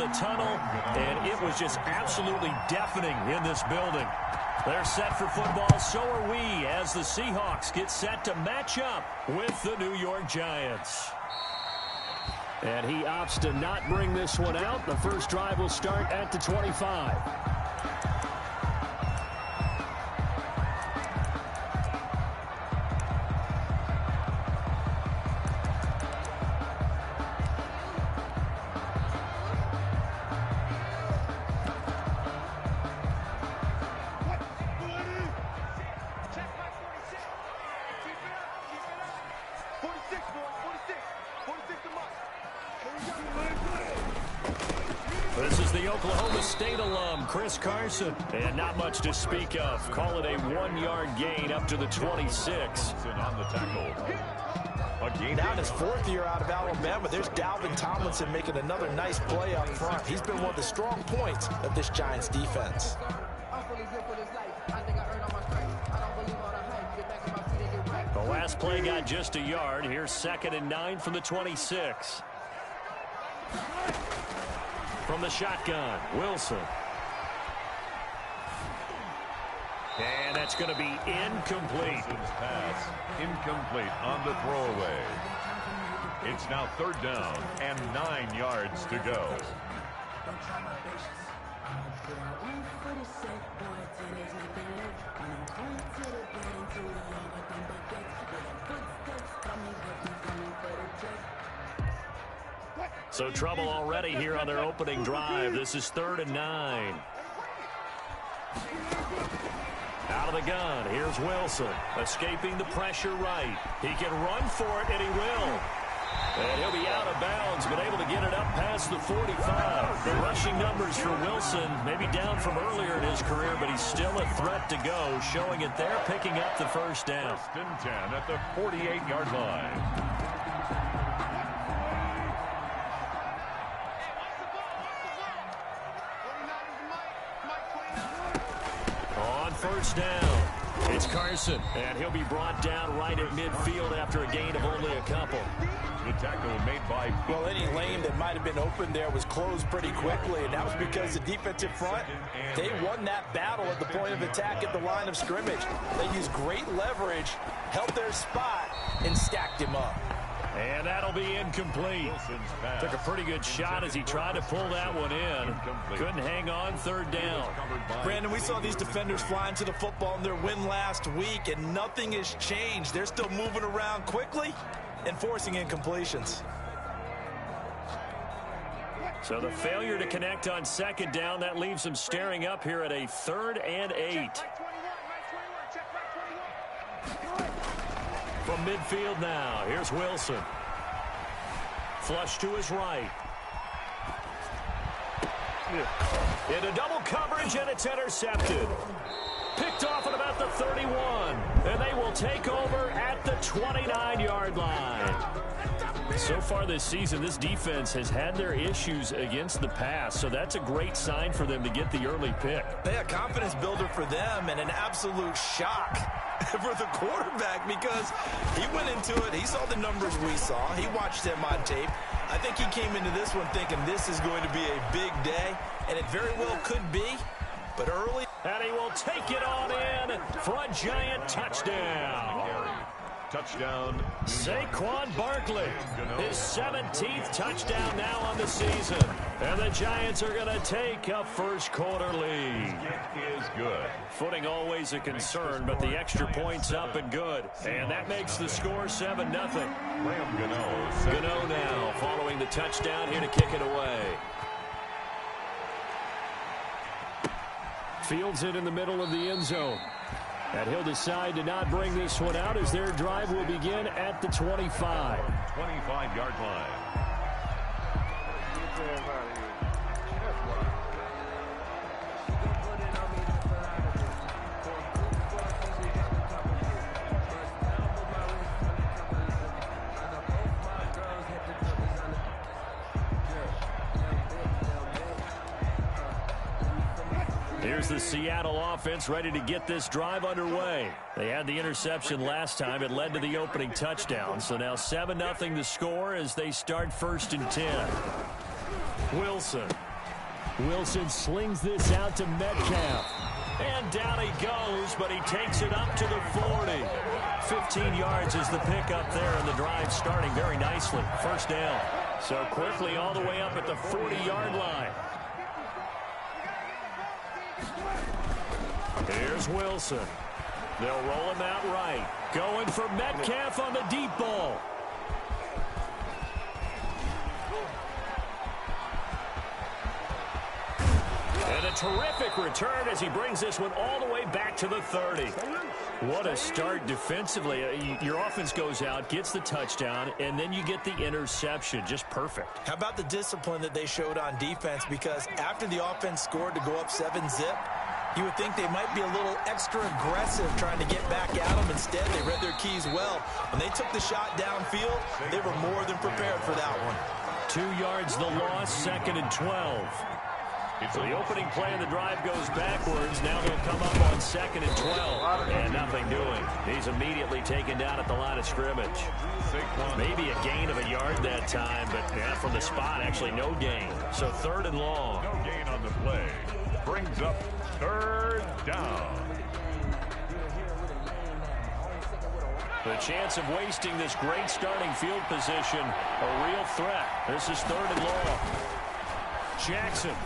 the tunnel, and it was just absolutely deafening in this building. They're set for football, so are we, as the Seahawks get set to match up with the New York Giants. And he opts to not bring this one out. The first drive will start at the 25. This is the Oklahoma State alum, Chris Carson. And not much to speak of. Call it a 1-yard gain up to the 26. On the tackle. Now in his 4th year out of Alabama, there's Dalvin Tomlinson making another nice play up front. He's been one of the strong points of this Giants defense. The last play got just a yard. Here's 2nd and 9 from the 26. From the shotgun, Wilson. And that's going to be incomplete. Pass incomplete on the throwaway. It's now 3rd down and 9 yards to go. So trouble already here on their opening drive. This is 3rd and 9. Out of the gun, here's Wilson, escaping the pressure right. He can run for it, and he will. And he'll be out of bounds, but able to get it up past the 45. The rushing numbers for Wilson, maybe down from earlier in his career, but he's still a threat to go, showing it there, picking up the first down. 1st and 10 at the 48-yard line. First down. It's Carson, and he'll be brought down right at midfield after a gain of only a couple. The tackle made by... Well, any lane that might have been open there was closed pretty quickly, and that was because the defensive front, they won that battle at the point of attack at the line of scrimmage. They used great leverage, held their spot, and stacked him up. And that'll be incomplete. Took a pretty good shot as he tried to pull that one in. Couldn't hang on, 3rd down. Brandon, we saw these defenders flying to the football in their win last week, and nothing has changed. They're still moving around quickly and forcing incompletions. So the failure to connect on 2nd down, that leaves them staring up here at a 3rd and 8. From midfield now, here's Wilson. Flush to his right. Into double coverage, and it's intercepted. Picked off at about the 31. And they will take over at the 29-yard line. So far this season, this defense has had their issues against the pass, so that's a great sign for them to get the early pick. A confidence builder for them and an absolute shock for the quarterback because he went into it. He saw the numbers we saw. He watched them on tape. I think he came into this one thinking this is going to be a big day, and it very well could be, but early. And he will take it on in for a Giant touchdown. Touchdown. Saquon Barkley, his 17th touchdown now on the season. And the Giants are going to take a first-quarter lead. It is good. Footing always a concern, but the extra point's up and good. And that makes the score 7-0. Gano now following the touchdown here to kick it away. Fields it in the middle of the end zone. And he'll decide to not bring this one out as their drive will begin at the 25. 25-yard line. Here's the Seattle offense ready to get this drive underway. They had the interception last time. It led to the opening touchdown. So now 7-0 the score as they start 1st and 10. Wilson Wilson slings this out to Metcalf. And down he goes, but he takes it up to the 40. 15 yards is the pickup there, and the drive starting very nicely. First down. So quickly all the way up at the 40-yard line. Here's Wilson. They'll roll him out right. Going for Metcalf on the deep ball. And a terrific return as he brings this one all the way back to the 30. What a start defensively. Your offense goes out, gets the touchdown, and then you get the interception. Just perfect. How about the discipline that they showed on defense? Because after the offense scored to go up 7-zip, you would think they might be a little extra aggressive trying to get back at them. Instead, they read their keys well. When they took the shot downfield, they were more than prepared for that one. 2 yards the loss, 2nd and 12. So the opening play of the drive goes backwards. Now they'll come up on 2nd and 12. And nothing doing. He's immediately taken down at the line of scrimmage. Maybe a gain of a yard that time, but yeah, from the spot, actually no gain. So 3rd and long. No gain on the play. Brings up 3rd down. The chance of wasting this great starting field position, a real threat. This is 3rd and long. Jackson.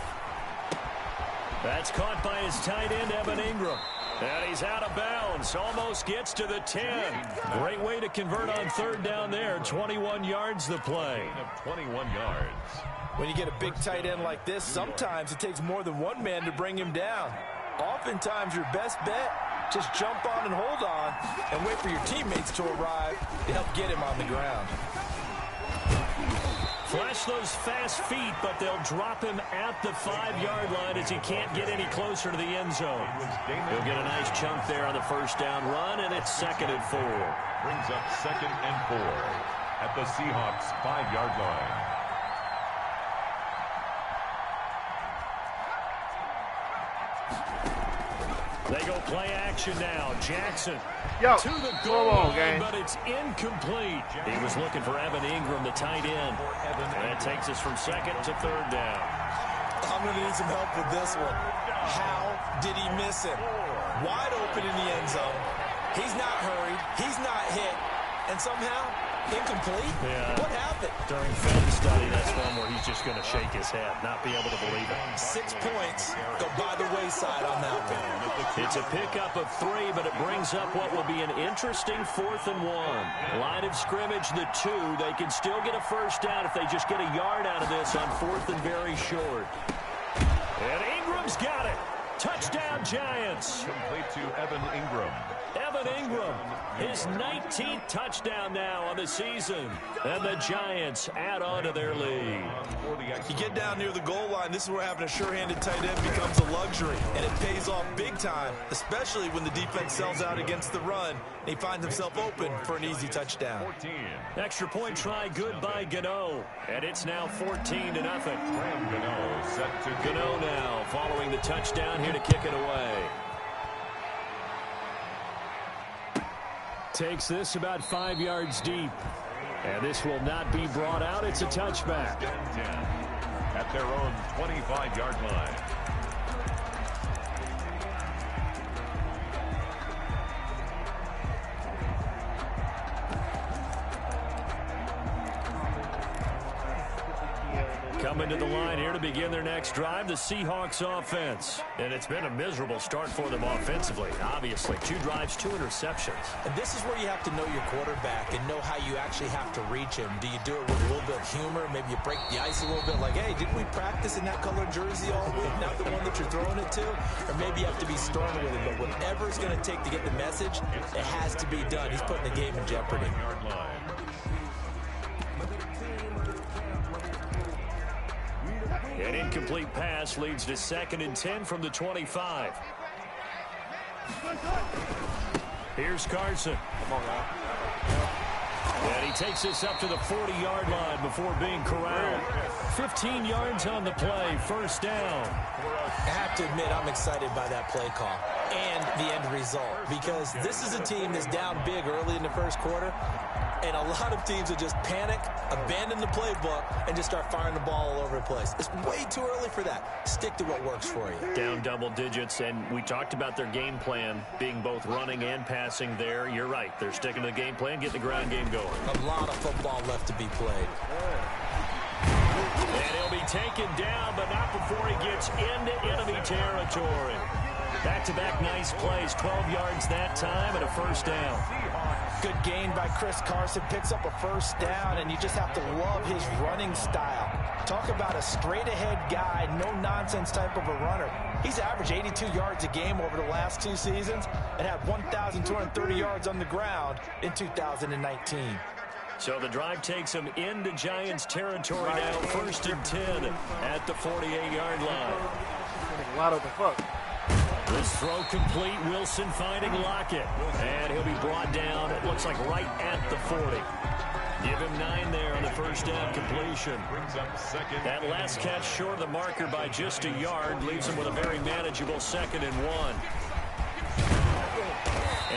That's caught by his tight end, Evan Ingram. And he's out of bounds. Almost gets to the 10. Great way to convert on 3rd down there. 21 yards the play. 21 yards. When you get a big tight end like this, sometimes it takes more than one man to bring him down. Oftentimes, your best bet, just jump on and hold on and wait for your teammates to arrive to help get him on the ground. Flash those fast feet, but they'll drop him at the 5-yard line as he can't get any closer to the end zone. He'll get a nice chunk there on the first down run, and it's 2nd and 4. Brings up 2nd and 4 at the Seahawks 5-yard line. They go play action now. Jackson to the goal line, but it's incomplete. He was looking for Evan Ingram, the tight end. And that takes us from 2nd to 3rd down. I'm going to need some help with this one. How did he miss him? Wide open in the end zone. He's not hurried. He's not hit. And somehow, incomplete? Yeah. What happened? During film study, that's one where he's just going to shake his head, not be able to believe it. 6 points go by the wayside on that one. It's a pickup of 3, but it brings up what will be an interesting 4th and 1. Line of scrimmage, the 2. They can still get a first down if they just get a yard out of this on 4th and very short. And Ingram's got it. Touchdown, Giants. Complete to Evan Ingram. Evan Ingram, his 19th touchdown now on the season. And the Giants add on to their lead. You get down near the goal line, this is where having a sure-handed tight end becomes a luxury. And it pays off big time, especially when the defense sells out against the run. And he finds himself open for an easy touchdown. 14. Extra point try good by Gano. And it's now 14-0. Gano set to Gano now following the touchdown here to kick it away. Takes this about 5 yards deep. And this will not be brought out. It's a touchback. 10 at their own 25-yard line. Coming to the line here to begin their next drive, the Seahawks offense. And it's been a miserable start for them offensively, obviously. 2 drives, 2 interceptions. And this is where you have to know your quarterback and know how you actually have to reach him. Do you do it with a little bit of humor? Maybe you break the ice a little bit like, hey, didn't we practice in that colored jersey all week? Not the one that you're throwing it to? Or maybe you have to be stern with it. But whatever it's going to take to get the message, it has to be done. He's putting the game in jeopardy. An incomplete pass leads to 2nd and 10 from the 25. Here's Carson. And he takes this up to the 40-yard line before being corralled. 15 yards on the play, first down. I have to admit, I'm excited by that play call and the end result, because this is a team that's down big early in the first quarter. And a lot of teams will just panic, abandon the playbook, and just start firing the ball all over the place. It's way too early for that. Stick to what works for you. Down double digits, and we talked about their game plan being both running and passing there. You're right. They're sticking to the game plan, getting the ground game going. A lot of football left to be played. And he'll be taken down, but not before he gets into enemy territory. Back-to-back nice plays, 12 yards that time and a first down. Good gain by Chris Carson, picks up a first down, and you just have to love his running style. Talk about a straight-ahead guy, no-nonsense type of a runner. He's averaged 82 yards a game over the last 2 seasons and had 1,230 yards on the ground in 2019. So the drive takes him into Giants territory now, first and 10 at the 48-yard line. What the fuck? This throw complete, Wilson finding Lockett. And he'll be brought down, it looks like right at the 40. Give him 9 there on the first down completion. That last catch short of the marker by just a yard leaves him with a very manageable 2nd and 1.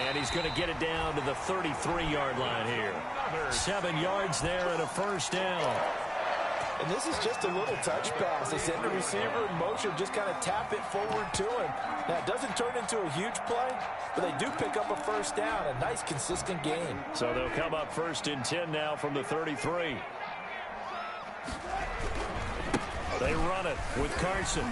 And he's going to get it down to the 33-yard line here. 7 yards there and a first down. And this is just a little touch pass. They send the receiver in motion, just kind of tap it forward to him. Now, it doesn't turn into a huge play, but they do pick up a first down. A nice, consistent gain. So they'll come up first and 10 now from the 33. They run it with Carson.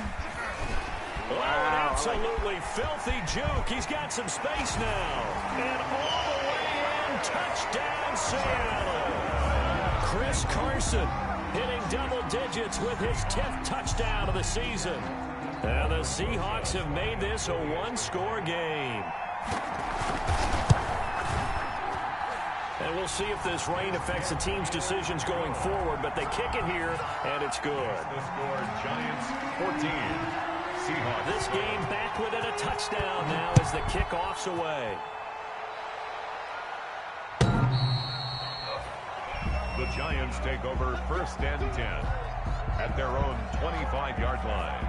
Wow, absolutely filthy juke. He's got some space now. And all the way in, touchdown Seattle. Chris Carson hitting double digits with his 10th touchdown of the season. And the Seahawks have made this a one-score game. And we'll see if this rain affects the team's decisions going forward, but they kick it here, and it's good. The score, Giants 14. Seahawks. This game back within a touchdown now as the kickoff's away. The Giants take over first and 10 at their own 25-yard line.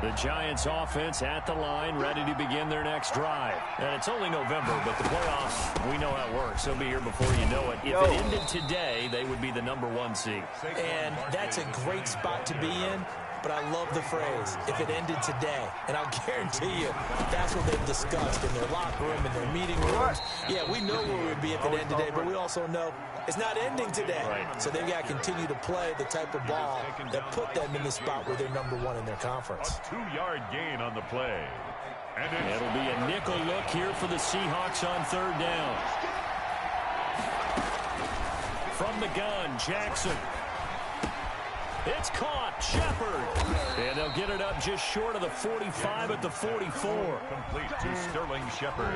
The Giants offense at the line, ready to begin their next drive. And it's only November, but the playoffs, we know how it works. They'll be here before you know it. If it ended today, they would be the #1 seed. And that's a great spot to be in, but I love the phrase, if it ended today. And I'll guarantee you, that's what they've discussed in their locker room, in their meeting rooms. Yeah, we know where we would be if it ended today, but we also know it's not ending today. Right. So they've got to continue to play the type of ball that put them in the spot where they're #1 in their conference. A 2-yard gain on the play. And It'll be a nickel look here for the Seahawks on 3rd down. From the gun, Jackson. It's caught, Shepard. And they'll get it up just short of the 45 at the 44. complete to Sterling Shepard.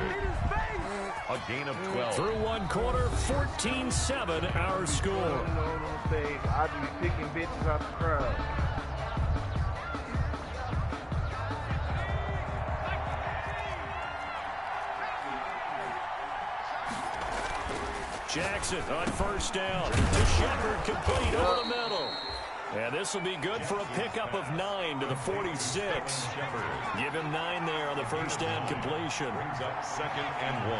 A gain of 12. Through one quarter, 14-7 our score. I be picking bitches out the crowd. Jackson on 1st down. To Shepard, complete over the middle. And this will be good for a pickup of 9 to the 46. Give him 9 there on the 1st down completion. Brings up 2nd and 1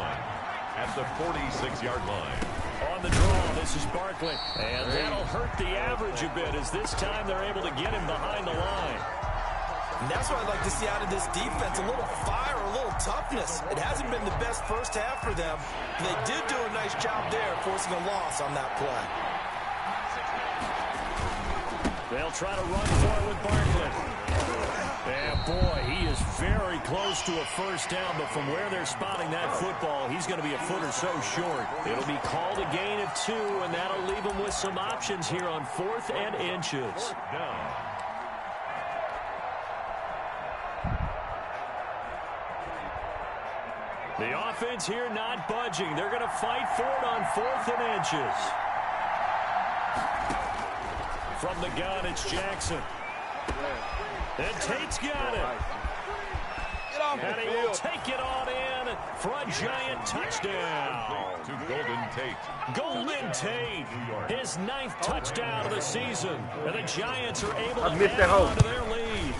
at the 46-yard line. On the draw, this is Barkley. And that'll hurt the average a bit as this time they're able to get him behind the line. And that's what I'd like to see out of this defense, a little fire, a little toughness. It hasn't been the best first half for them. They did do a nice job there, forcing a loss on that play. They'll try to run for it with Barkley. And boy, he is very close to a first down, but from where they're spotting that football, he's going to be a foot or so short. It'll be called a gain of 2, and that'll leave him with some options here on 4th and inches. Down. The offense here not budging. They're going to fight for it on 4th and inches. From the gun, it's Jackson. And Tate's got it. And he will take it on in for a Giant touchdown. To Golden Tate. Golden Tate, his 9th touchdown of the season. And the Giants are able to missed that add hole. on to their lead.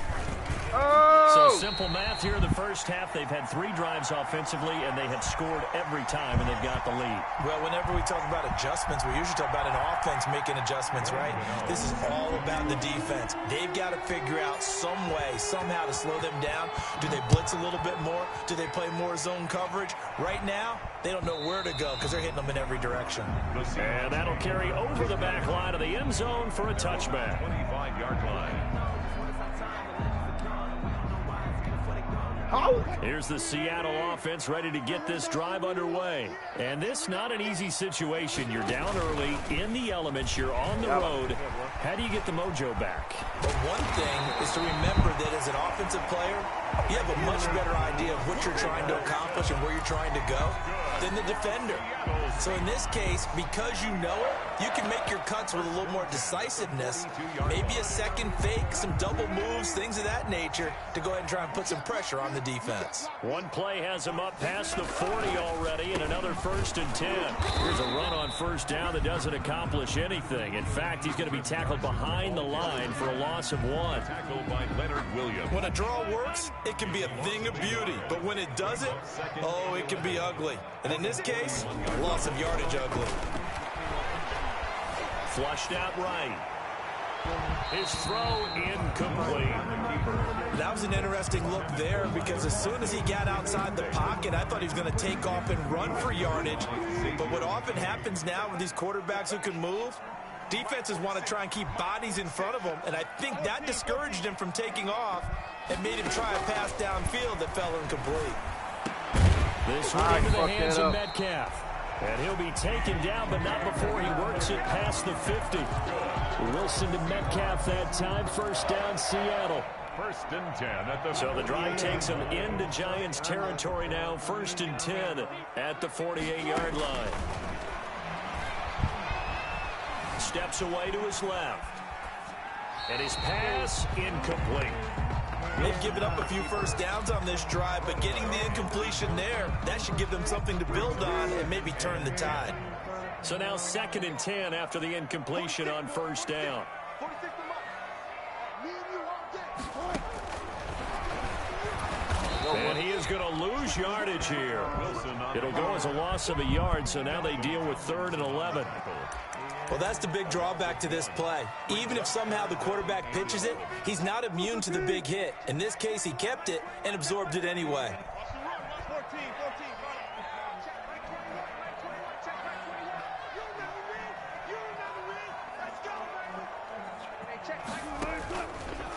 Oh! So simple math here in the first half. They've had 3 drives offensively, and they have scored every time, and they've got the lead. Well, whenever we talk about adjustments, we usually talk about an offense making adjustments, right? This is all about the defense. They've got to figure out some way, somehow to slow them down. Do they blitz a little bit more? Do they play more zone coverage? Right now, they don't know where to go because they're hitting them in every direction. And that'll carry over the back line of the end zone for a touchback. 25-yard line. Here's the Seattle offense ready to get this drive underway. And this not an easy situation. You're down early, in the elements, you're on the road. How do you get the mojo back? But one thing is to remember that as an offensive player, you have a much better idea of what you're trying to accomplish and where you're trying to go than the defender. So in this case, because you know it, you can make your cuts with a little more decisiveness, maybe a second fake, some double moves, things of that nature, to go ahead and try and put some pressure on the defense. One play has him up past the 40 already, and another 1st and 10. Here's a run on first down that doesn't accomplish anything. In fact, he's going to be tackled behind the line for a loss of 1. Tackled by Leonard Williams. When a draw works, it can be a thing of beauty. But when it doesn't, oh, it can be ugly. And in this case, loss of yardage ugly. Flushed out right. His throw incomplete. That was an interesting look there because as soon as he got outside the pocket, I thought he was going to take off and run for yardage. But what often happens now with these quarterbacks who can move, defenses want to try and keep bodies in front of them, and I think that discouraged him from taking off and made him try a pass downfield that fell incomplete. This one into the hands of Metcalf. And he'll be taken down, but not before he works it past the 50. Wilson to Metcalf that time. First down, Seattle. 1st and 10 at the... So the drive takes him into Giants territory now. 1st and 10 at the 48-yard line. Steps away to his left. And his pass incomplete. They've given up a few first downs on this drive, but getting the incompletion there, that should give them something to build on and maybe turn the tide. So now 2nd and 10 after the incompletion on first down. And he is going to lose yardage here. It'll go as a loss of a yard, so now they deal with 3rd and 11. Well, that's the big drawback to this play. Even if somehow the quarterback pitches it, he's not immune to the big hit. In this case, he kept it and absorbed it anyway.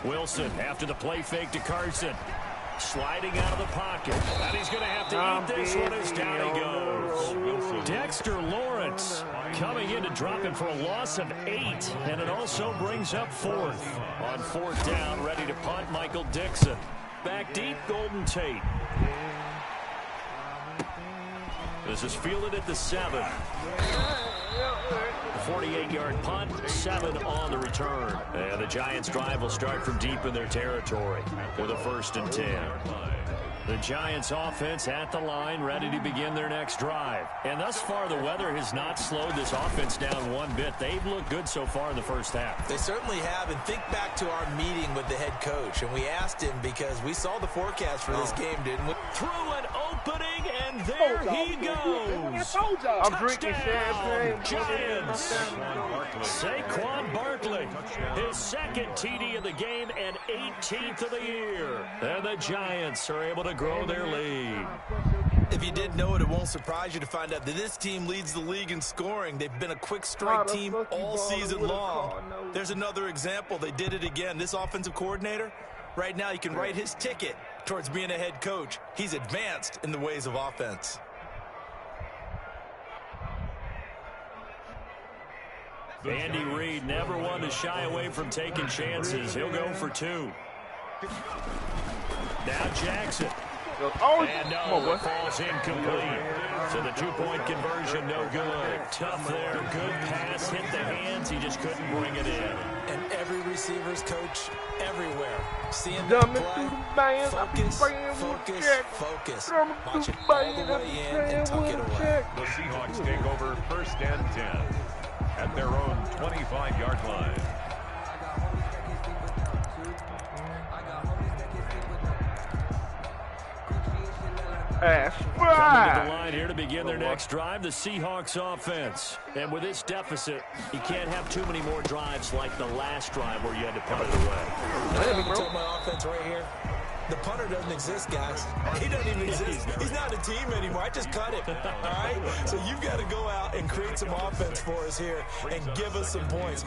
Wilson after the play fake to Carson. Sliding out of the pocket. And he's going to have to eat this one as down he goes. Dexter Lawrence coming in to drop him for a loss of 8. And it also brings up 4th. On 4th down, ready to punt, Michael Dixon. Back deep, Golden Tate. This is fielded at the 7. 48-yard punt, 7 on the return. And the Giants' drive will start from deep in their territory with a 1st and 10. The Giants' offense at the line, ready to begin their next drive. And thus far, the weather has not slowed this offense down one bit. They've looked good so far in the first half. They certainly have. And think back to our meeting with the head coach. And we asked him because we saw the forecast for this game, didn't we? Through an opening, and there he goes. I'm drinking champagne. Giants. Saquon Barkley, his 2nd TD of the game and 18th of the year. And the Giants are able to grow their lead. If you did know it, it won't surprise you to find out that this team leads the league in scoring. They've been a quick strike team all season long. There's another example. They did it again. This offensive coordinator, right now, he can write his ticket towards being a head coach. He's advanced in the ways of offense. Andy Reid never one to shy away from taking chances. He'll go for 2. Now Jackson Oh, And come on, no, boy. it falls incomplete. So the two-point conversion, no good. Tough there, good pass, hit the hands. He just couldn't bring it in. And every receiver's coach everywhere. Seeing Dumb that it play, through the band, focus, focus, focus. Dumb it Watch through it the all band, the way in and tuck it away. The Seahawks take over 1st and 10 at their own 25-yard line. Coming to the Right. line here to begin their next drive, the Seahawks offense. And with this deficit, you can't have too many more drives like the last drive where you had to punt it away. I can tell my offense right here. The punter doesn't exist, guys. He doesn't even exist. He's not a team anymore. I just cut him. All right? So you've got to go out and create some offense for us here and give us some points.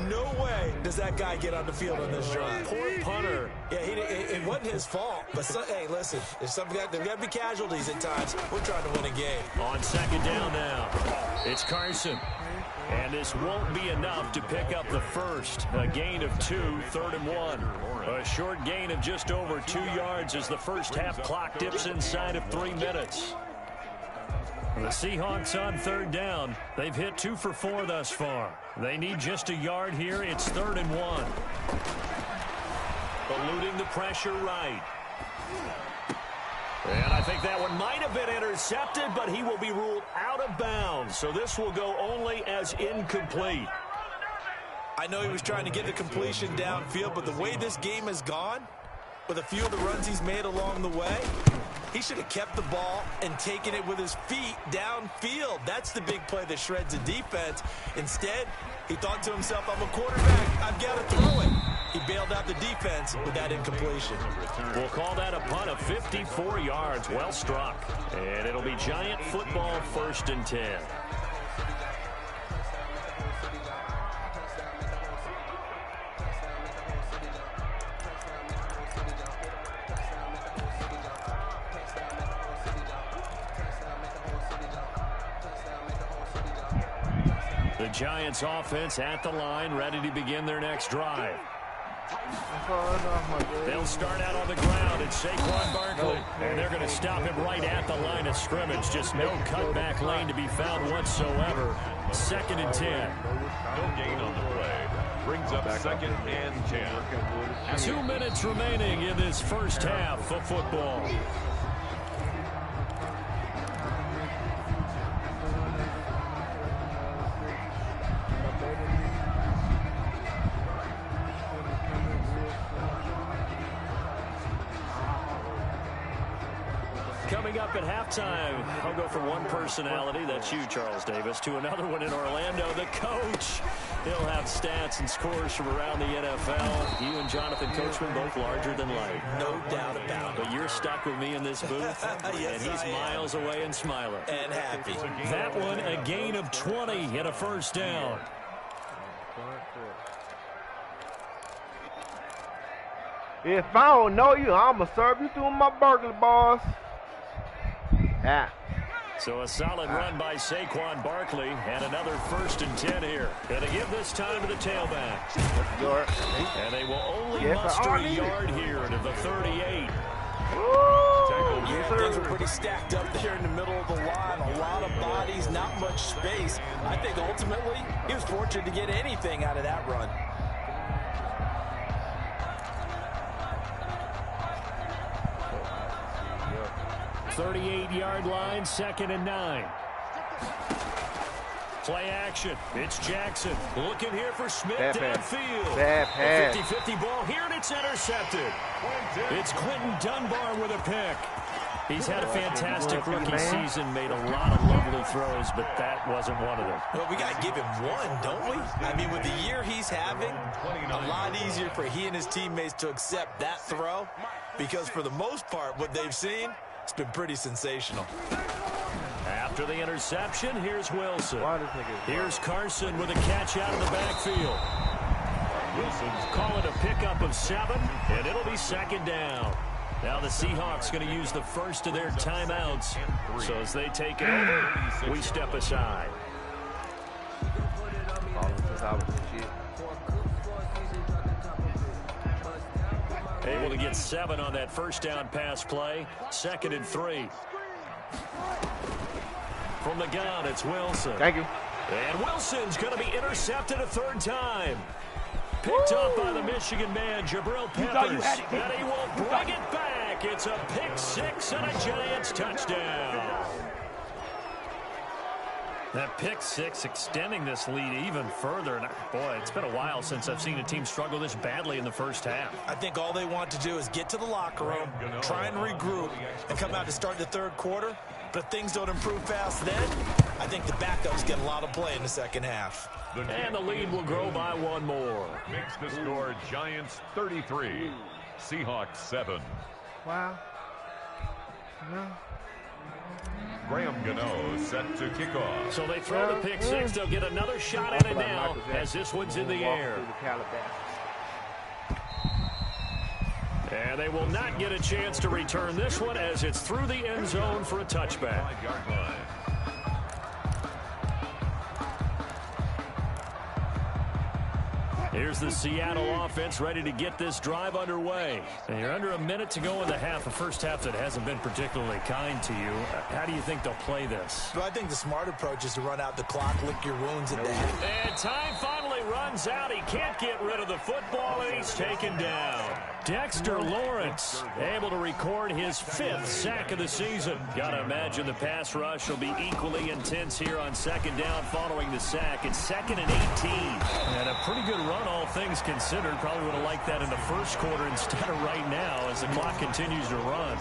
No way does that guy get on the field on this drive. Poor punter. Yeah, it wasn't his fault. But, hey, listen, there's got to be casualties at times. We're trying to win a game. On 2nd down now, it's Carson. And this won't be enough to pick up the first. A gain of 2, 3rd and 1. A short gain of just over 2 yards as the first half clock dips inside of 3 minutes. The Seahawks on 3rd down. They've hit 2 for 4 thus far. They need just a yard here. It's 3rd and 1. Eluding the pressure right. And I think that one might have been intercepted, but he will be ruled out of bounds. So this will go only as incomplete. I know he was trying to get the completion downfield, but the way this game has gone, with a few of the runs he's made along the way, he should have kept the ball and taken it with his feet downfield. That's the big play that shreds the defense. Instead, he thought to himself, I'm a quarterback. I've got to throw it. He bailed out the defense with that incompletion. We'll call that a punt of 54 yards. Well struck. And it'll be Giant football 1st and 10. The Giants offense at the line, ready to begin their next drive. They'll start out on the ground. It's Saquon Barkley. And they're going to stop him right at the line of scrimmage. Just no cutback lane to be found whatsoever. 2nd and 10. No gain on the play. Brings up 2nd and 10. 2 minutes remaining in this first half of football. Coming up at halftime, I'll go from one personality, that's you, Charles Davis, to another one in Orlando, the coach. He'll have stats and scores from around the NFL. You and Jonathan Coachman, both larger than life. No doubt about it. But you're stuck with me in this booth, Yes, and he's miles away and smiling. And happy. That one, a gain of 20 and a first down. If I don't know you, I'ma serve you through my burger, boss. Yeah. So a solid run by Saquon Barkley, and another 1st and 10 here. Going to give this time to the tailback. And they will only muster a yard here to the 38. Yeah, things were pretty stacked up there in the middle of the line. A lot of bodies, not much space. I think ultimately he was fortunate to get anything out of that run. 38-yard line, 2nd and 9. Play action. It's Jackson looking here for Smith downfield. Bad A 50-50 ball here, and it's intercepted. It's Quentin Dunbar with a pick. He's had a fantastic rookie season, made a lot of lovely throws, but that wasn't one of them. Well, we got to give him one, don't we? I mean, with the year he's having, a lot easier for he and his teammates to accept that throw, because for the most part, what they've seen, it's been pretty sensational. After the interception, here's Wilson. Here's Carson with a catch out of the backfield. Wilson's calling a pickup of 7, and it'll be 2nd down. Now the Seahawks going to use the first of their timeouts. So as they take it over, we step aside. Able to get 7 on that first down pass play. 2nd and 3. From the gun, it's Wilson. Thank you. And Wilson's going to be intercepted a 3rd time. Picked up by the Michigan man, Jabril Peppers. And he will bring it back. It's a pick 6 and a Giants touchdown. That pick 6 extending this lead even further. And boy, it's been a while since I've seen a team struggle this badly in the first half. I think all they want to do is get to the locker room, try and regroup, and come out to start the 3rd quarter. But if things don't improve fast then, I think the backups get a lot of play in the 2nd half. And the lead will grow by 1 more. Makes the score Giants 33, Seahawks 7. Wow. No. Graham Gano set to kick off. So they throw the pick 6. They'll get another shot at it now as this one's in the air. And they will not get a chance to return this one as it's through the end zone for a touchback. 5-yard line. Here's the Seattle offense ready to get this drive underway. And you're under a minute to go in the half, a first half that hasn't been particularly kind to you. How do you think they'll play this? Well, I think the smart approach is to run out the clock, lick your wounds at the half. And time finally runs out. He can't get rid of the football, and he's taken down. Dexter Lawrence able to record his 5th sack of the season. Got to imagine the pass rush will be equally intense here on 2nd down following the sack. It's 2nd and 18. And a pretty good run, all things considered. Probably would have liked that in the 1st quarter instead of right now as the clock continues to run.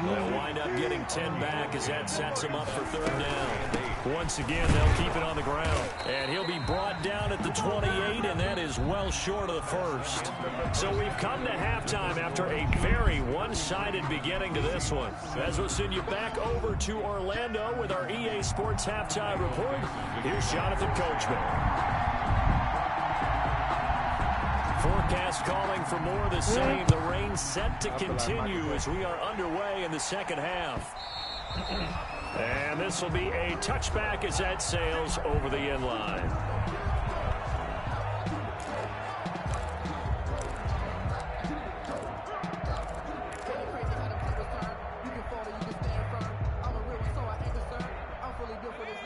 They'll wind up getting 10 back as that sets them up for 3rd down. Once again, they'll keep it on the ground. And he'll be brought down at the 28, and that is well short of the 1st. So we've come to halftime after a very one-sided beginning to this one. As we'll send you back over to Orlando with our EA Sports Halftime Report, here's Jonathan Coachman. Forecast calling for more of the same. The rain set to continue as we are underway in the 2nd half. And this will be a touchback as that sails over the end line.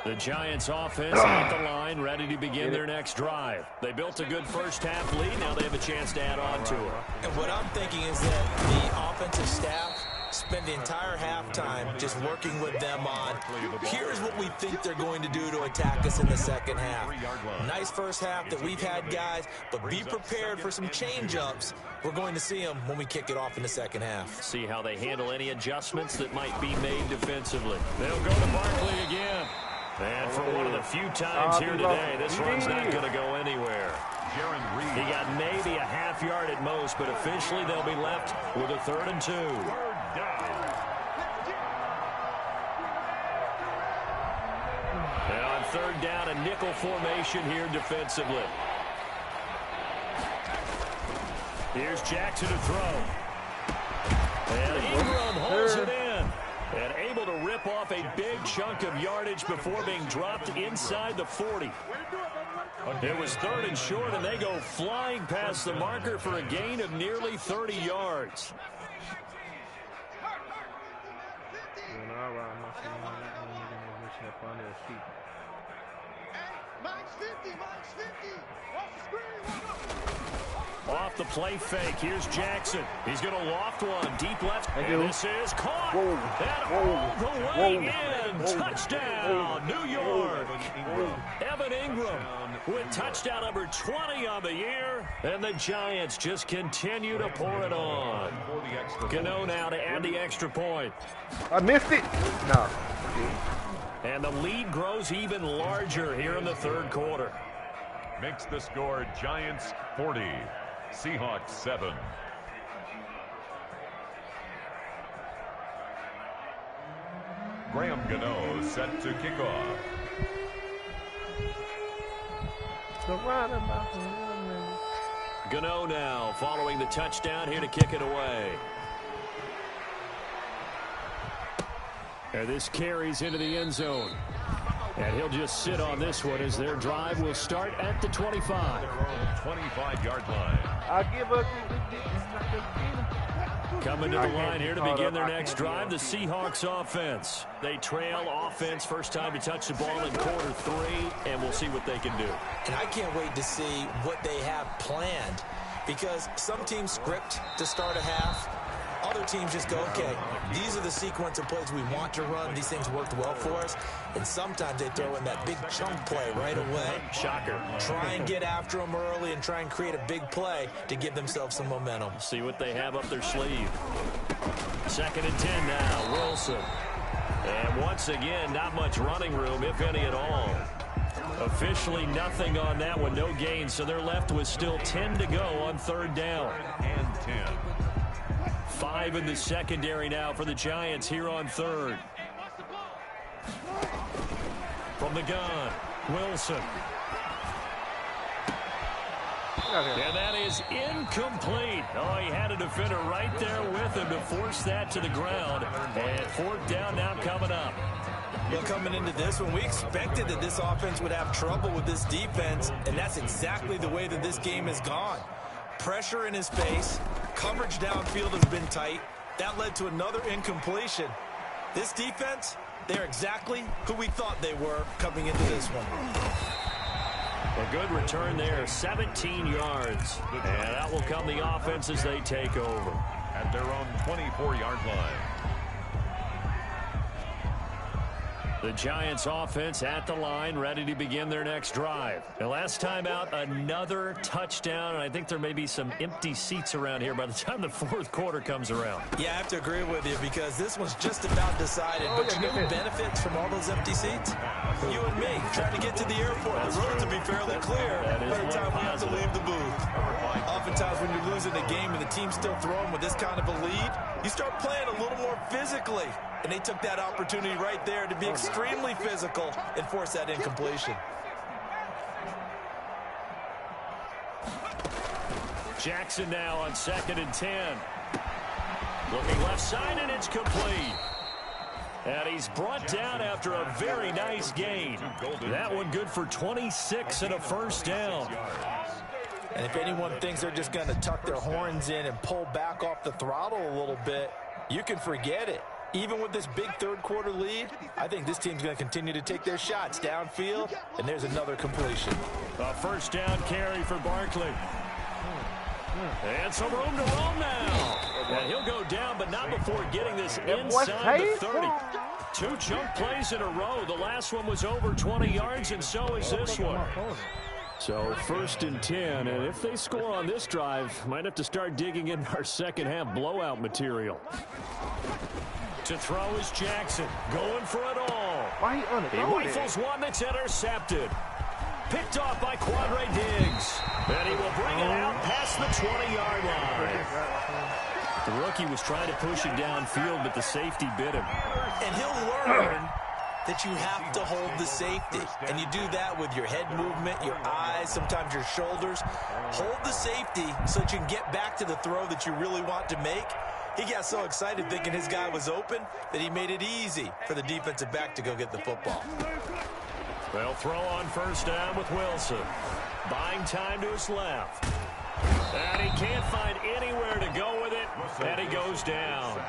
The Giants offense at the line, ready to begin their next drive. They built a good first half lead. Now they have a chance to add on to it. And what I'm thinking is that the offensive staff spend the entire halftime just working with them on, here's what we think they're going to do to attack us in the 2nd half. Nice first half that we've had, guys, but be prepared for some change-ups. We're going to see them when we kick it off in the 2nd half. See how they handle any adjustments that might be made defensively. They'll go to Barkley again. And for one of the few times here today, this one's not going to go anywhere. He got maybe a half yard at most, but officially they'll be left with a 3rd and 2. And on 3rd down, a nickel formation here defensively. Here's Jackson to throw. And Ingram holds it in. And able to rip off a big chunk of yardage before being dropped inside the 40. It was 3rd and short, and they go flying past the marker for a gain of nearly 30 yards. Off the play fake, here's Jackson. He's going to loft one, deep left, and this is caught. And all the way in. Touchdown, New York. Evan Ingram with touchdown number 20 on the year, and the Giants just continue to pour it on. Gano now to add the extra point. I missed it. No. And the lead grows even larger here in the 3rd quarter. Makes the score Giants 40, Seahawks 7. Graham Gano set to kick off. Gano now following the touchdown here to kick it away. And this carries into the end zone. And he'll just sit on this one as their drive will start at the 25. Their own 25-yard line. I give up. Coming to the line here to begin their next drive, the Seahawks offense. They trail offense, first time to touch the ball in quarter 3, and we'll see what they can do. And I can't wait to see what they have planned, because some teams script to start a half. Other teams just go, okay, these are the sequence of plays we want to run. These things worked well for us. And sometimes they throw in that big chunk play right away. Shocker. Try and get after them early and try and create a big play to give themselves some momentum. See what they have up their sleeve. 2nd and 10 now, Wilson. And once again, not much running room, if any at all. Officially nothing on that one, no gain. So they're left with still 10 to go on 3rd down. And 10. 5 in the secondary now for the Giants here on 3rd. From the gun, Wilson. And that is incomplete. Oh, he had a defender right there with him to force that to the ground. And 4th down now coming up. Well, coming into this one, we expected that this offense would have trouble with this defense, and that's exactly the way that this game has gone. Pressure in his face. Coverage downfield has been tight. That led to another incompletion. This defense, they're exactly who we thought they were coming into this one. A good return there, 17 yards. And that will come the offense as they take over. At their own 24-yard line. The Giants offense at the line, ready to begin their next drive. The last time out, another touchdown, and I think there may be some empty seats around here by the time the 4th quarter comes around. Yeah, I have to agree with you, because this one's just about decided. But you know who benefits from all those empty seats? You and me, trying to get to the airport. The roads will be fairly clear by the time we have to leave the booth. Oftentimes when you're losing a game and the team's still throwing with this kind of a lead, you start playing a little more physically. And they took that opportunity right there to be extremely physical and force that incompletion. Jackson now on 2nd and 10. Looking left side, and it's complete. And he's brought down after a very nice gain. That one good for 26 and a 1st down. And if anyone thinks they're just going to tuck their horns in and pull back off the throttle a little bit, you can forget it. Even with this big 3rd quarter lead, I think this team's going to continue to take their shots downfield, and there's another completion. A 1st down carry for Barkley. And some room to roam now. And he'll go down, but not before getting this inside the 30. 2 chunk plays in a row. The last one was over 20 yards, and so is this one. So 1st and 10, and if they score on this drive, might have to start digging in our second half blowout material. To throw is Jackson, going for it all. Why he rifles one that's intercepted. Picked off by Quadre Diggs. And he will bring it out past the 20-yard line. The rookie was trying to push it downfield, but the safety bit him. And he'll learn that you have to hold the safety. And you do that with your head movement, your eyes, sometimes your shoulders. Hold the safety so that you can get back to the throw that you really want to make. He got so excited thinking his guy was open that he made it easy for the defensive back to go get the football. They'll throw on 1st down with Wilson. Buying time to his left. And he can't find anywhere to go with it, and he goes down.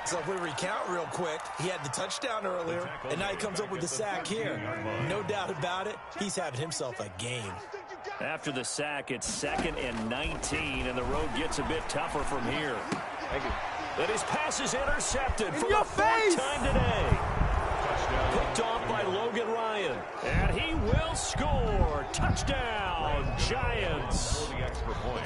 So if we recount real quick, he had the touchdown earlier, and now he comes up with the sack here. No doubt about it, he's having himself a game. After the sack, it's 2nd and 19, and the road gets a bit tougher from here. Thank you. And his pass is intercepted for the 4th time today. Picked off by Logan Ryan. And he will score. Touchdown, Giants. The extra point.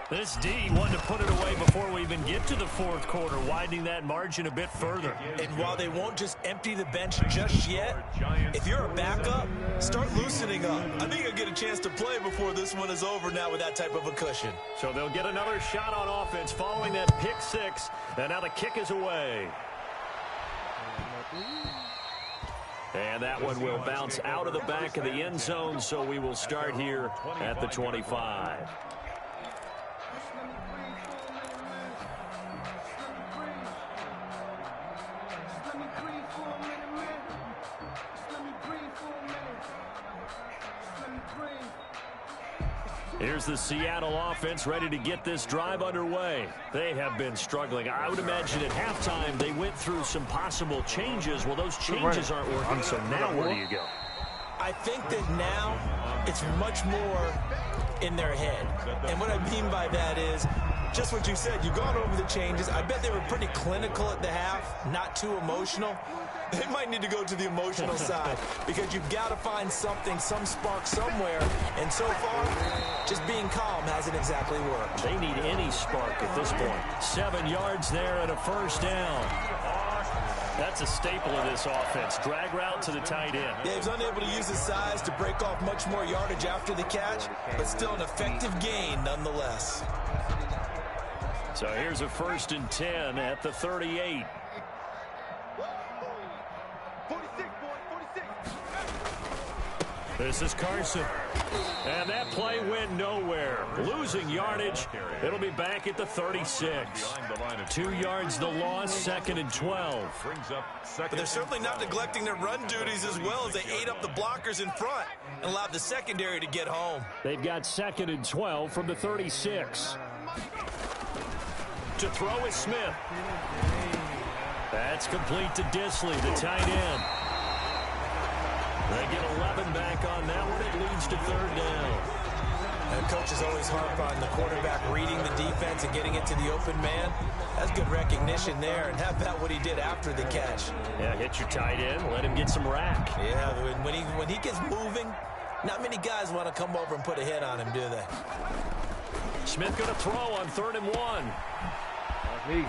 This D wanted to put it away before we even get to the 4th quarter, widening that margin a bit further. And while they won't just empty the bench just yet, if you're a backup, start loosening up. I think you'll get a chance to play before this one is over now with that type of a cushion. So they'll get another shot on offense following that pick 6, and now the kick is away. And that one will bounce out of the back of the end zone, so we will start here at the 25. Here's the Seattle offense ready to get this drive underway. They have been struggling. I would imagine at halftime they went through some possible changes. Well, those changes aren't working, so now where do you go? I think that now it's much more in their head. And what I mean by that is just what you said. You've gone over the changes. I bet they were pretty clinical at the half, not too emotional. They might need to go to the emotional side because you've got to find something, some spark somewhere. And so far, just being calm hasn't exactly worked. They need any spark at this point. 7 yards there and a first down. That's a staple of this offense. Drag route to the tight end. Yeah, he's unable to use his size to break off much more yardage after the catch, but still an effective gain nonetheless. So here's a 1st and 10 at the 38. This is Carson. And that play went nowhere. Losing yardage. It'll be back at the 36. 2 yards the loss, 2nd and 12. But they're certainly not neglecting their run duties as well as they ate up the blockers in front and allowed the secondary to get home. They've got 2nd and 12 from the 36. To throw is Smith. That's complete to Disley, the tight end. They get 11 back on that one. It leads to 3rd down. And coaches always harp on the quarterback reading the defense and getting it to the open man. That's good recognition there. And how about what he did after the catch? Yeah, hit your tight end. Let him get some rack. Yeah, when he gets moving, not many guys want to come over and put a hit on him, do they? Smith going to throw on 3rd and 1. Me.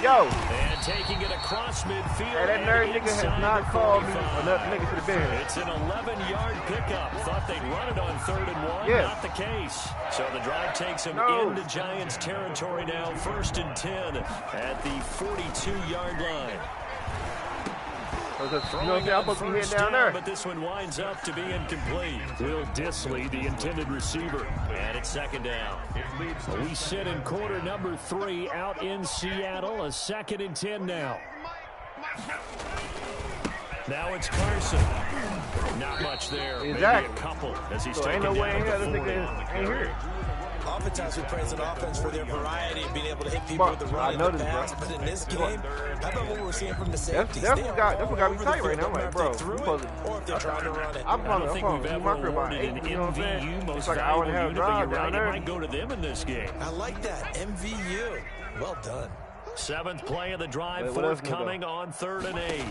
Yo! And taking it across midfield. Hey, that nerd nigga has not called me. Another nigga should have been here. It's an 11-yard pickup. Thought they'd run it on 3rd and 1. Yeah. Not the case. So the drive takes them into Giants territory now. 1st and 10 at the 42-yard line. You know what I'm saying? I'm supposed to be hitting down there. But this one winds up to be incomplete. Will Disley, the intended receiver. And it's 2nd down. We sit in quarter number 3 out in Seattle. A 2nd and 10 now. Now it's Carson. Not much there. Exactly. Maybe a couple as he's So taken ain't no way down in hell at this the 40. nigga ain't here. Oftentimes we praise an offense for their variety of being able to hit people with the run and the pass. But in this game, how about what we're seeing from the safeties? That's what got me tight right now. I'm like, bro, or if they're trying to run it. I don't think we've ever awarded an MVU, most valuable unit, but you're right, it might go to them in this game. I like that, MVU. Well done. 7th play of the drive, forthcoming on 3rd and 8.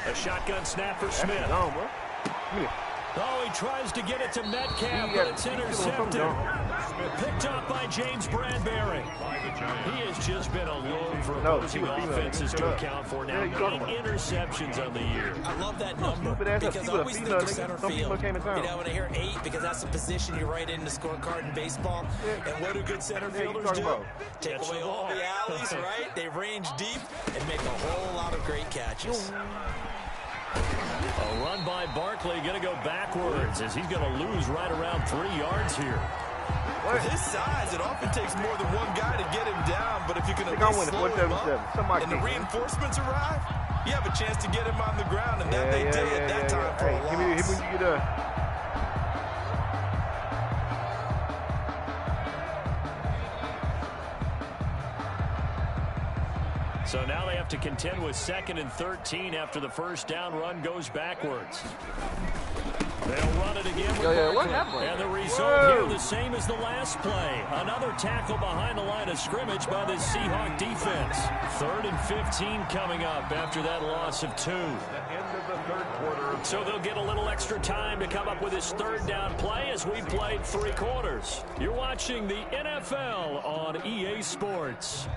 A shotgun snap for Smith. Oh, he tries to get it to Metcalf, but it's intercepted. Picked up by James Bradbury. He has just been alone for opposing offenses to account for now. 8 interceptions on the year. I love that number because I always think of center field. You know, when I hear 8, because that's the position you write in the scorecard in baseball. And what do good center fielders do? Take away all the alleys, right? They range deep and make a whole lot of great catches. A run by Barkley, going to go backwards as he's going to lose right around 3 yards here. For his size, it often takes more than one guy to get him down, but if you can at least slow him up and the reinforcements arrive, you have a chance to get him on the ground, and that they did at that time for a loss. Hit me when you get So now they have to contend with 2nd and 13 after the first down run goes backwards. They'll run it again with what happened? And the result here the same as the last play. Another tackle behind the line of scrimmage by the Seahawk defense. 3rd and 15 coming up after that loss of 2. So they'll get a little extra time to come up with this 3rd down play as we played 3 quarters. You're watching the NFL on EA Sports.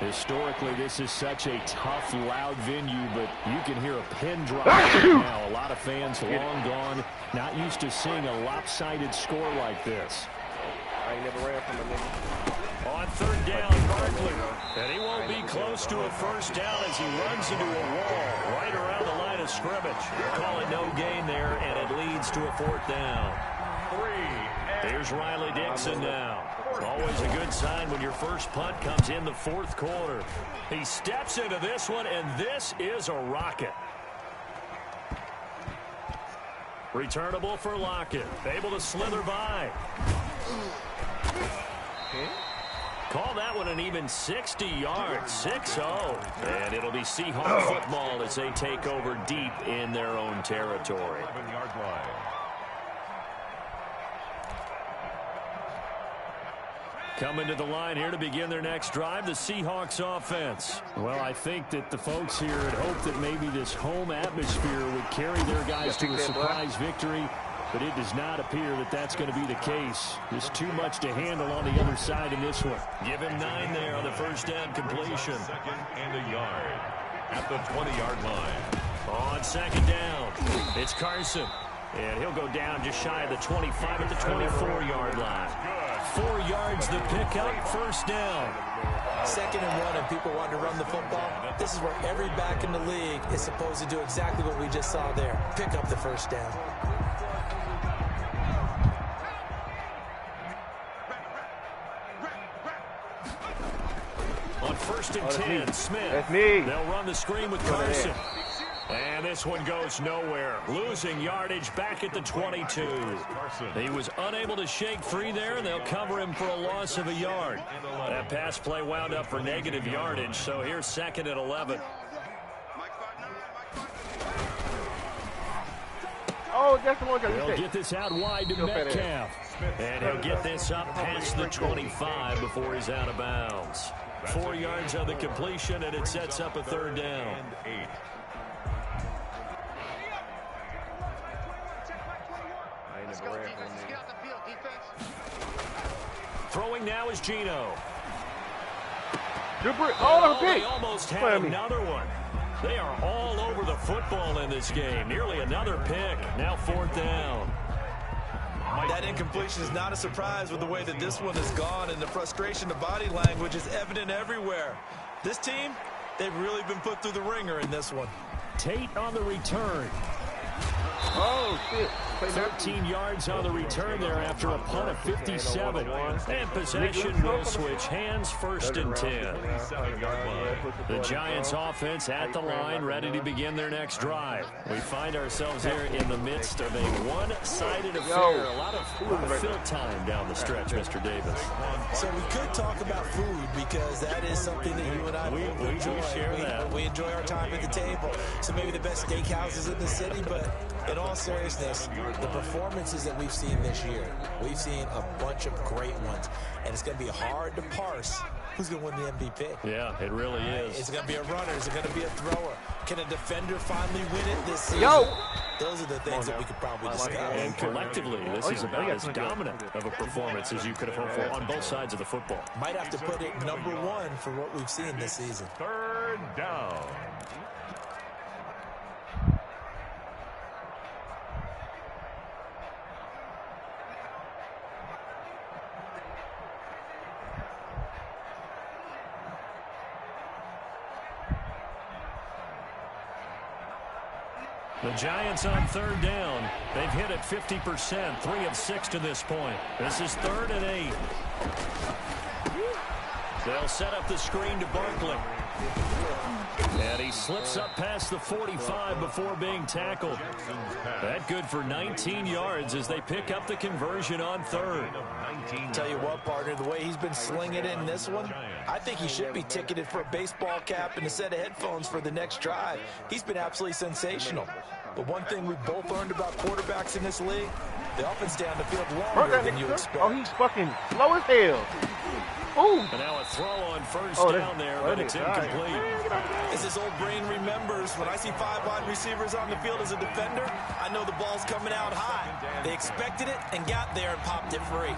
Historically, this is such a tough, loud venue, but you can hear a pin drop right now. A lot of fans long gone, not used to seeing a lopsided score like this. I ain't never ran from a nigga. On 3rd down, Barkley. And he won't be close to a first down as he runs into a wall right around the line of scrimmage. Call it no gain there, and it leads to a 4th down. Here's Riley Dixon now. Always a good sign when your first punt comes in the 4th quarter. He steps into this one, and this is a rocket. Returnable for Lockett. Able to slither by. Call that one an even 60 yards, 6-0. And it'll be Seahawk football as they take over deep in their own territory. 7-yard line. Coming to the line here to begin their next drive, the Seahawks offense. Well, I think that the folks here had hoped that maybe this home atmosphere would carry their guys to a surprise victory, but it does not appear that that's going to be the case. There's too much to handle on the other side in this one. Give him 9 there on the first down completion. 2nd and a yard at the 20-yard line. On second down, it's Carson. And he'll go down just shy of the 25 at the 24-yard line. 4 yards the pickup, first down. 2nd and 1, and people want to run the football. This is where every back in the league is supposed to do exactly what we just saw there. Pick up the first down. On 1st and 10, Smith. That's me. They'll run the screen with Carson. And this one goes nowhere. Losing yardage back at the 22. He was unable to shake free there, and they'll cover him for a loss of a yard. That pass play wound up for negative yardage, so here's 2nd and 11. Oh, that's the one. He'll get this out wide to Metcalf. And he'll get this up past the 25 before he's out of bounds. 4 yards on the completion, and it sets up a 3rd down. Throwing now is Geno. They almost had another one. They are all over the football in this game. Nearly another pick. Now 4th down. That incompletion is not a surprise with the way that this one has gone, and the frustration, the body language is evident everywhere. This team, they've really been put through the ringer in this one. Tate on the return. Oh, shit. 13 yards on the return there after a punt of 57. And possession will switch hands, 1st and 10. The Giants offense at the line, ready to begin their next drive. We find ourselves here in the midst of a one-sided affair. A lot of fill time down the stretch, Mr. Davis. So we could talk about food because that is something that you and I enjoy. We enjoy our time at the table. So maybe the best steakhouses in the city, but in all seriousness, the performances that we've seen this year, we've seen a bunch of great ones, and it's going to be hard to parse who's going to win the MVP. Yeah, it really is. Is it going to be a runner? Is it going to be a thrower? Can a defender finally win it this season? Those are the things that we could probably discuss. And collectively, this is about as dominant of a performance as you could have hoped for on both sides of the football. Might have to put it #1 for what we've seen this season. 3rd down. The Giants on 3rd down. They've hit it 50%, 3 of 6 to this point. This is 3rd and 8. They'll set up the screen to Barkley. And he slips up past the 45 before being tackled. That good for 19 yards as they pick up the conversion on 3rd. Tell you what, partner, the way he's been slinging it in this one, I think he should be ticketed for a baseball cap and a set of headphones for the next drive. He's been absolutely sensational. But one thing we've both learned about quarterbacks in this league, they often stay on the field longer than you expect. Oh, he's fucking slow as hell. Ooh. And now a throw on 1st down there, but it's incomplete. As his old brain remembers, when I see 5 wide receivers on the field as a defender, I know the ball's coming out high. They expected it and got there and popped it free.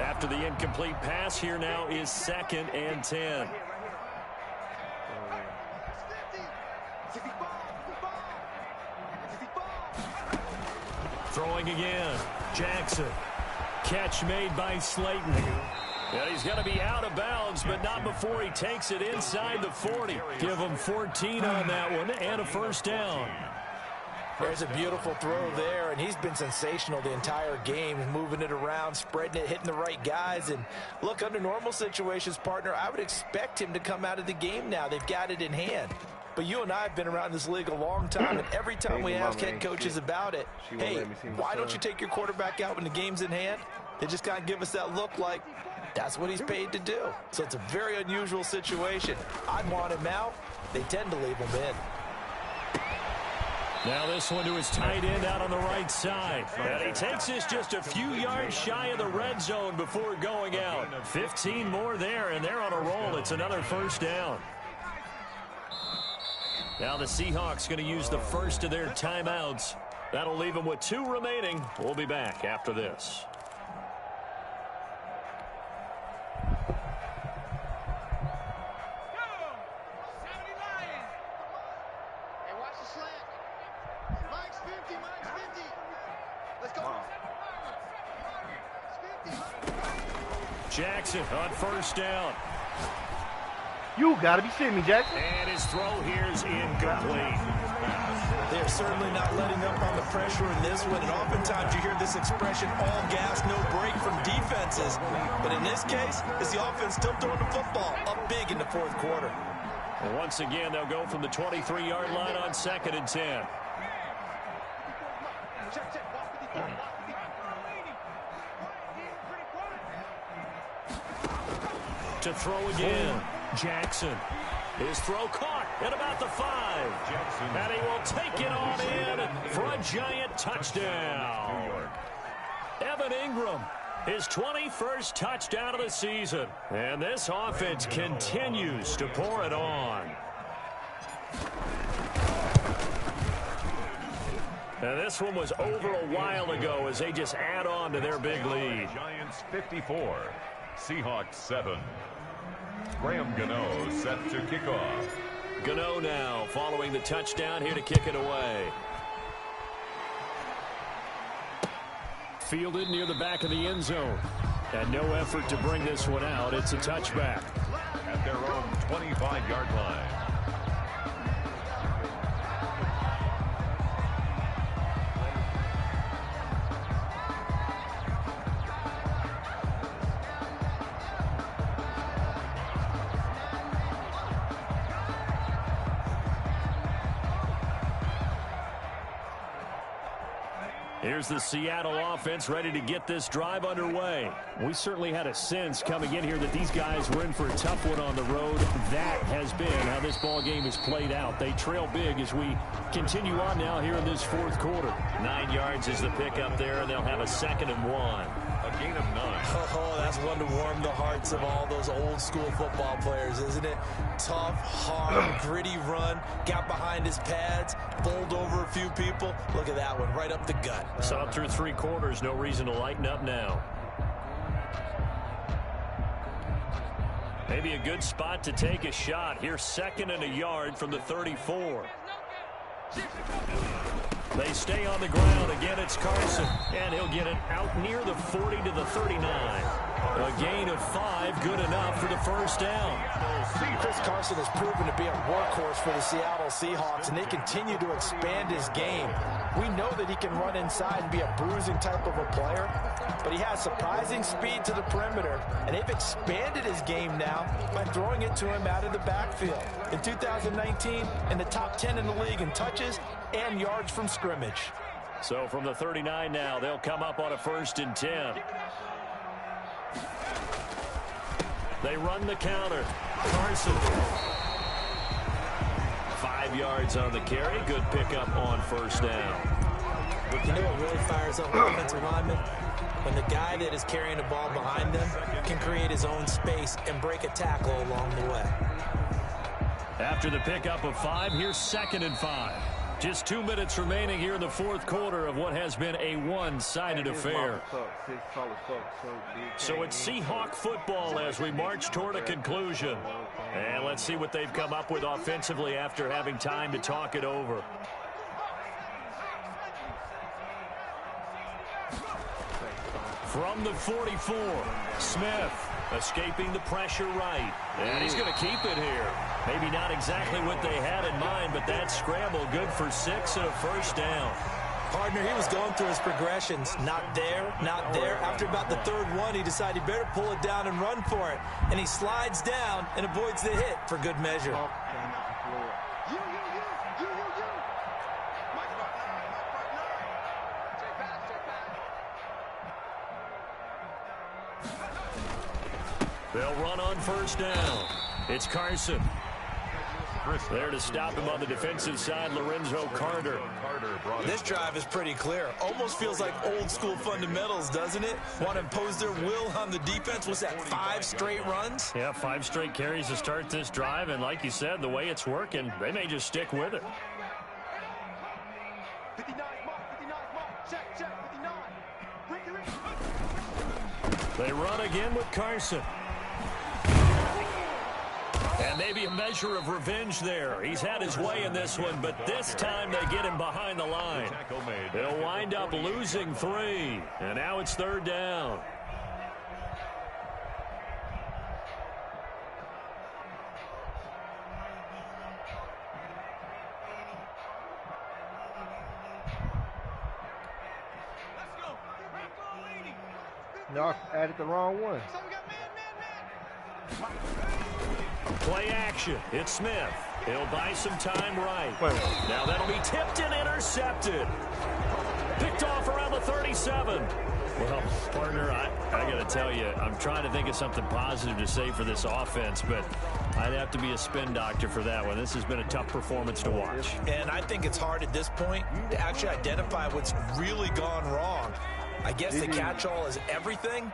After the incomplete pass, here now is 2nd and 10. Throwing again. Jackson. Catch made by Slayton. And he's going to be out of bounds, but not before he takes it inside the 40. Give him 14 on that one and a 1st down. There's a beautiful throw there, and he's been sensational the entire game, moving it around, spreading it, hitting the right guys. And look, under normal situations, partner, I would expect him to come out of the game now. They've got it in hand. But you and I have been around this league a long time, and every time we ask head coaches about it, hey, why don't you take your quarterback out when the game's in hand? They just kind of give us that look like that's what he's paid to do. So it's a very unusual situation. I'd want him out. They tend to leave him in. Now this one to his tight end out on the right side. And he takes this just a few yards shy of the red zone before going out. 15 more there, and they're on a roll. It's another first down. Now the Seahawks going to use the first of their timeouts. That'll leave them with 2 remaining. We'll be back after this. Jackson on first down. You got to be shitting me, Jackson. And his throw here is incomplete. They're certainly not letting up on the pressure in this one. And oftentimes you hear this expression, all gas, no break from defenses. But in this case, it's the offense still throwing the football up big in the fourth quarter. And once again, they'll go from the 23-yard line on 2nd and 10. To throw again. Jackson. His throw caught at about the 5. Jackson. And he will take it on in for a giant touchdown. Evan Ingram, his 21st touchdown of the season. And this offense continues to pour it on. And this one was over a while ago as they just add on to their big lead. Giants 54, Seahawks 7. Graham Gano set to kick off. Gano now following the touchdown here to kick it away. Fielded near the back of the end zone. And no effort to bring this one out. It's a touchback. At their own 25-yard line. Here's the Seattle offense ready to get this drive underway. We certainly had a sense coming in here that these guys were in for a tough one on the road. That has been how this ball game has played out. They trail big as we continue on now here in this fourth quarter. 9 yards is the pickup there, and they'll have a 2nd and 1. A gain of 9. Oh, that's one to warm the hearts of all those old school football players, isn't it? Tough, hard, gritty run, got behind his pads, bowled over a few people. Look at that one, right up the gut. So up through 3 quarters, no reason to lighten up now. Maybe a good spot to take a shot. Here's 2nd and a yard from the 34. They stay on the ground. Again, it's Carson. And he'll get it out near the 40 to the 39. A gain of 5, good enough for the first down. Chris Carson has proven to be a workhorse for the Seattle Seahawks, and they continue to expand his game. We know that he can run inside and be a bruising type of a player, but he has surprising speed to the perimeter, and they've expanded his game now by throwing it to him out of the backfield. In 2019, in the top 10 in the league in touches and yards from scrimmage. So from the 39 now, they'll come up on a 1st and 10. They run the counter. Carson. 5 yards on the carry. Good pickup on 1st down. You know what really fires up offensive linemen? When the guy that is carrying the ball behind them can create his own space and break a tackle along the way. After the pickup of 5, here's 2nd and 5. Just 2 minutes remaining here in the fourth quarter of what has been a one-sided affair. So it's Seahawk football as we march toward a conclusion. And let's see what they've come up with offensively after having time to talk it over. From the 44, Smith escaping the pressure right. And he's going to keep it here. Maybe not exactly what they had in mind, but that scramble good for 6 and a first down. Partner, he was going through his progressions. Not there, not there. After about the third one, he decided he better pull it down and run for it. And he slides down and avoids the hit for good measure. They'll run on first down. It's Carson. There to stop him on the defensive side, Lorenzo Carter. This drive is pretty clear. Almost feels like old school fundamentals, doesn't it? Want to impose their will on the defense. What's that, 5 straight runs? Yeah, 5 straight carries to start this drive. And like you said, the way it's working, they may just stick with it. 59 mark, check, 59. They run again with Carson. And maybe a measure of revenge there. He's had his way in this one, but this time they get him behind the line. They'll wind up losing 3, and now it's third down. No, I added the wrong one. Play action. It's Smith. He'll buy some time right. Now that'll be tipped and intercepted. Picked off around the 37. Well, partner, I got to tell you, I'm trying to think of something positive to say for this offense, but I'd have to be a spin doctor for that one. This has been a tough performance to watch. And I think it's hard at this point to actually identify what's really gone wrong. I guess the catch-all is everything.